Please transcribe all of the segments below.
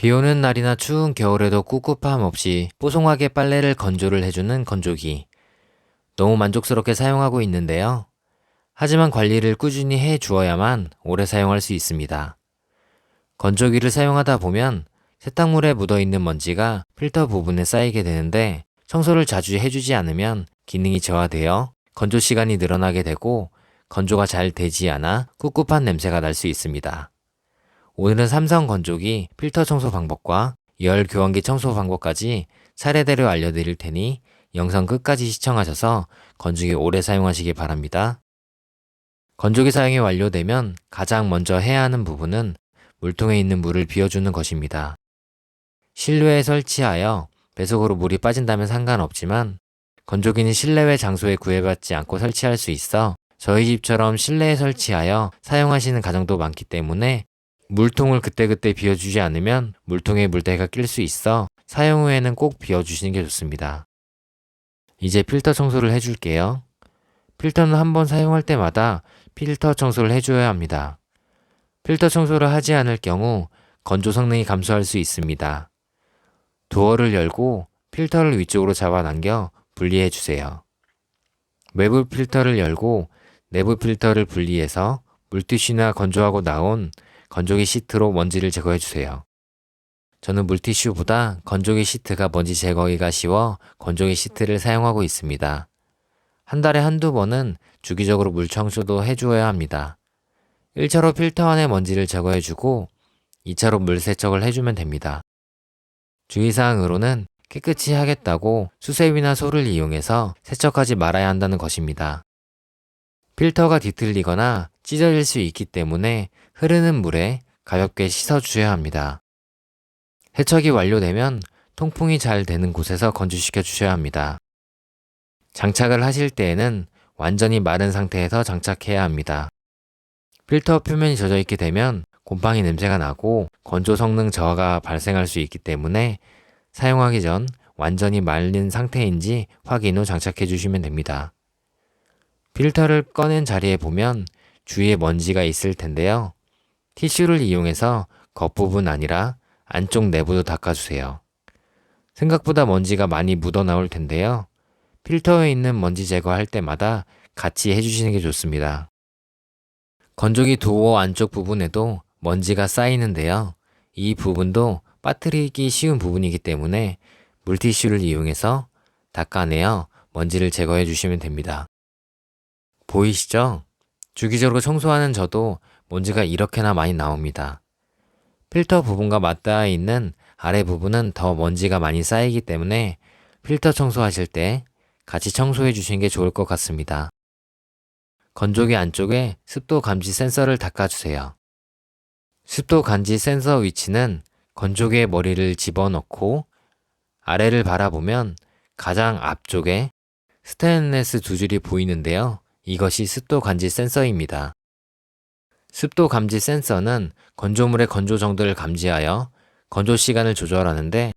비 오는 날이나 추운 겨울에도 꿉꿉함 없이 뽀송하게 빨래를 건조를 해주는 건조기. 너무 만족스럽게 사용하고 있는데요. 하지만 관리를 꾸준히 해 주어야만 오래 사용할 수 있습니다. 건조기를 사용하다 보면 세탁물에 묻어있는 먼지가 필터 부분에 쌓이게 되는데 청소를 자주 해주지 않으면 기능이 저하되어 건조 시간이 늘어나게 되고 건조가 잘 되지 않아 꿉꿉한 냄새가 날 수 있습니다. 오늘은 삼성 건조기 필터 청소 방법과 열 교환기 청소 방법까지 차례대로 알려드릴 테니 영상 끝까지 시청하셔서 건조기 오래 사용하시기 바랍니다. 건조기 사용이 완료되면 가장 먼저 해야 하는 부분은 물통에 있는 물을 비워주는 것입니다. 실외에 설치하여 배속으로 물이 빠진다면 상관없지만 건조기는 실내외 장소에 구애받지 않고 설치할 수 있어 저희 집처럼 실내에 설치하여 사용하시는 가정도 많기 때문에 물통을 그때그때 비워주지 않으면 물통에 물때가 낄 수 있어 사용 후에는 꼭 비워주시는 게 좋습니다. 이제 필터 청소를 해줄게요. 필터는 한번 사용할 때마다 필터 청소를 해줘야 합니다. 필터 청소를 하지 않을 경우 건조 성능이 감소할 수 있습니다. 도어를 열고 필터를 위쪽으로 잡아당겨 분리해주세요. 외부 필터를 열고 내부 필터를 분리해서 물티슈나 건조하고 나온 건조기 시트로 먼지를 제거해주세요. 저는 물티슈보다 건조기 시트가 먼지 제거하기가 쉬워 건조기 시트를 사용하고 있습니다. 한 달에 한두 번은 주기적으로 물 청소도 해주어야 합니다. 1차로 필터 안에 먼지를 제거해주고 2차로 물 세척을 해주면 됩니다. 주의사항으로는 깨끗이 하겠다고 수세미나 솔을 이용해서 세척하지 말아야 한다는 것입니다. 필터가 뒤틀리거나 찢어질 수 있기 때문에 흐르는 물에 가볍게 씻어주셔야 합니다. 세척이 완료되면 통풍이 잘 되는 곳에서 건조시켜 주셔야 합니다. 장착을 하실 때에는 완전히 마른 상태에서 장착해야 합니다. 필터 표면이 젖어 있게 되면 곰팡이 냄새가 나고 건조 성능 저하가 발생할 수 있기 때문에 사용하기 전 완전히 말린 상태인지 확인 후 장착해 주시면 됩니다. 필터를 꺼낸 자리에 보면 주위에 먼지가 있을 텐데요. 티슈를 이용해서 겉부분 아니라 안쪽 내부도 닦아주세요. 생각보다 먼지가 많이 묻어 나올 텐데요. 필터에 있는 먼지 제거할 때마다 같이 해주시는 게 좋습니다. 건조기 도어 안쪽 부분에도 먼지가 쌓이는데요. 이 부분도 빠뜨리기 쉬운 부분이기 때문에 물티슈를 이용해서 닦아내어 먼지를 제거해 주시면 됩니다. 보이시죠? 주기적으로 청소하는 저도 먼지가 이렇게나 많이 나옵니다. 필터 부분과 맞닿아 있는 아래 부분은 더 먼지가 많이 쌓이기 때문에 필터 청소하실 때 같이 청소해 주시는 게 좋을 것 같습니다. 건조기 안쪽에 습도 감지 센서를 닦아주세요. 습도 감지 센서 위치는 건조기의 머리를 집어넣고 아래를 바라보면 가장 앞쪽에 스테인레스 두 줄이 보이는데요. 이것이 습도 감지 센서입니다. 습도 감지 센서는 건조물의 건조 정도를 감지하여 건조 시간을 조절하는데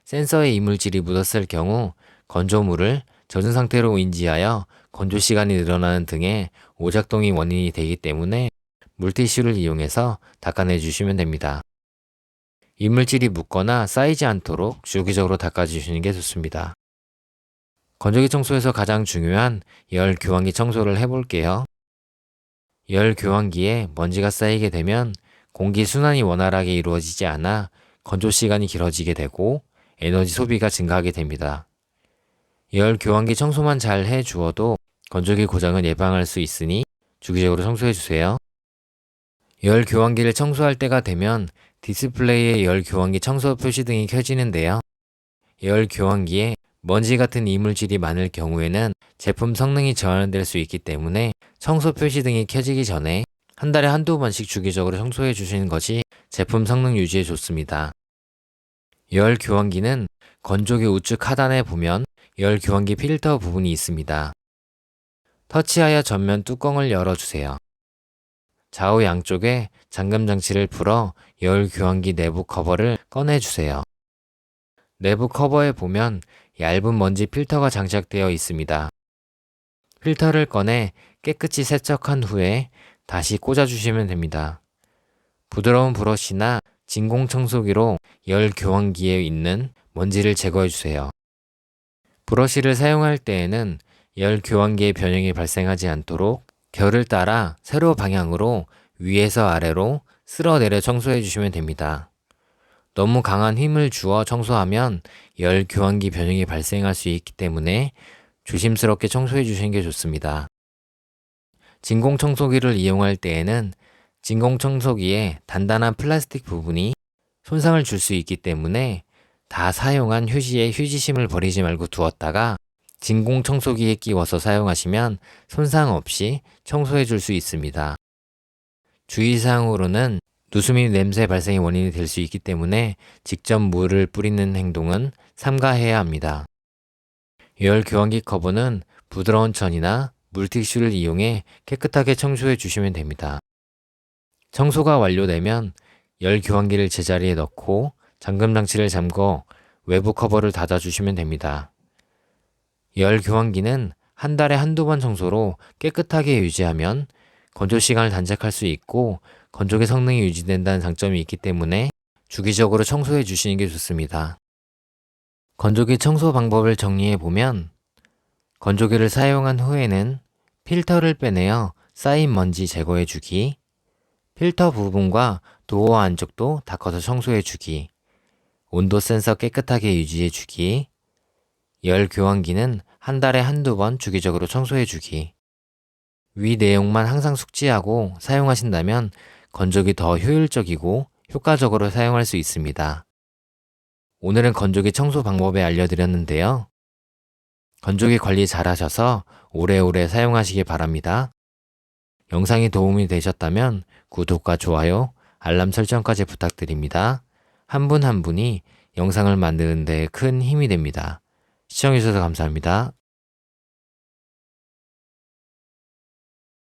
센서에 이물질이 묻었을 경우 건조물을 젖은 상태로 인지하여 건조 시간이 늘어나는 등의 오작동이 원인이 되기 때문에 물티슈를 이용해서 닦아내 주시면 됩니다. 이물질이 묻거나 쌓이지 않도록 주기적으로 닦아주시는 게 좋습니다. 건조기 청소에서 가장 중요한 열 교환기 청소를 해볼게요. 열 교환기에 먼지가 쌓이게 되면 공기 순환이 원활하게 이루어지지 않아 건조 시간이 길어지게 되고 에너지 소비가 증가하게 됩니다. 열 교환기 청소만 잘 해주어도 건조기 고장을 예방할 수 있으니 주기적으로 청소해주세요. 열 교환기를 청소할 때가 되면 디스플레이에 열 교환기 청소 표시등이 켜지는데요. 열 교환기에 먼지 같은 이물질이 많을 경우에는 제품 성능이 저하될 수 있기 때문에 청소 표시등이 켜지기 전에 한 달에 한두 번씩 주기적으로 청소해 주시는 것이 제품 성능 유지에 좋습니다. 열 교환기는 건조기 우측 하단에 보면 열 교환기 필터 부분이 있습니다. 터치하여 전면 뚜껑을 열어주세요. 좌우 양쪽에 잠금 장치를 풀어 열 교환기 내부 커버를 꺼내주세요. 내부 커버에 보면 얇은 먼지 필터가 장착되어 있습니다. 필터를 꺼내 깨끗이 세척한 후에 다시 꽂아주시면 됩니다. 부드러운 브러쉬나 진공 청소기로 열 교환기에 있는 먼지를 제거해 주세요. 브러쉬를 사용할 때에는 열 교환기의 변형이 발생하지 않도록 결을 따라 세로 방향으로 위에서 아래로 쓸어내려 청소해 주시면 됩니다. 너무 강한 힘을 주어 청소하면 열 교환기 변형이 발생할 수 있기 때문에 조심스럽게 청소해 주시는 게 좋습니다. 진공 청소기를 이용할 때에는 진공 청소기에 단단한 플라스틱 부분이 손상을 줄 수 있기 때문에 다 사용한 휴지에 휴지심을 버리지 말고 두었다가 진공 청소기에 끼워서 사용하시면 손상 없이 청소해 줄 수 있습니다. 주의사항으로는 누수미 냄새 발생의 원인이 될 수 있기 때문에 직접 물을 뿌리는 행동은 삼가해야 합니다. 열 교환기 커버는 부드러운 천이나 물티슈를 이용해 깨끗하게 청소해 주시면 됩니다. 청소가 완료되면 열 교환기를 제자리에 넣고 잠금 장치를 잠궈 외부 커버를 닫아 주시면 됩니다. 열 교환기는 한 달에 한두 번 청소로 깨끗하게 유지하면 건조 시간을 단축할 수 있고 건조기 성능이 유지된다는 장점이 있기 때문에 주기적으로 청소해 주시는 게 좋습니다. 건조기 청소 방법을 정리해 보면 건조기를 사용한 후에는 필터를 빼내어 쌓인 먼지 제거해 주기, 필터 부분과 도어 안쪽도 닦아서 청소해 주기, 온도 센서 깨끗하게 유지해 주기, 열 교환기는 한 달에 한두 번 주기적으로 청소해 주기. 위 내용만 항상 숙지하고 사용하신다면 건조기 더 효율적이고 효과적으로 사용할 수 있습니다. 오늘은 건조기 청소 방법에 알려드렸는데요. 건조기 관리 잘 하셔서 오래오래 사용하시기 바랍니다. 영상이 도움이 되셨다면 구독과 좋아요, 알람 설정까지 부탁드립니다. 한 분 한 분이 영상을 만드는 데 큰 힘이 됩니다. 시청해주셔서 감사합니다.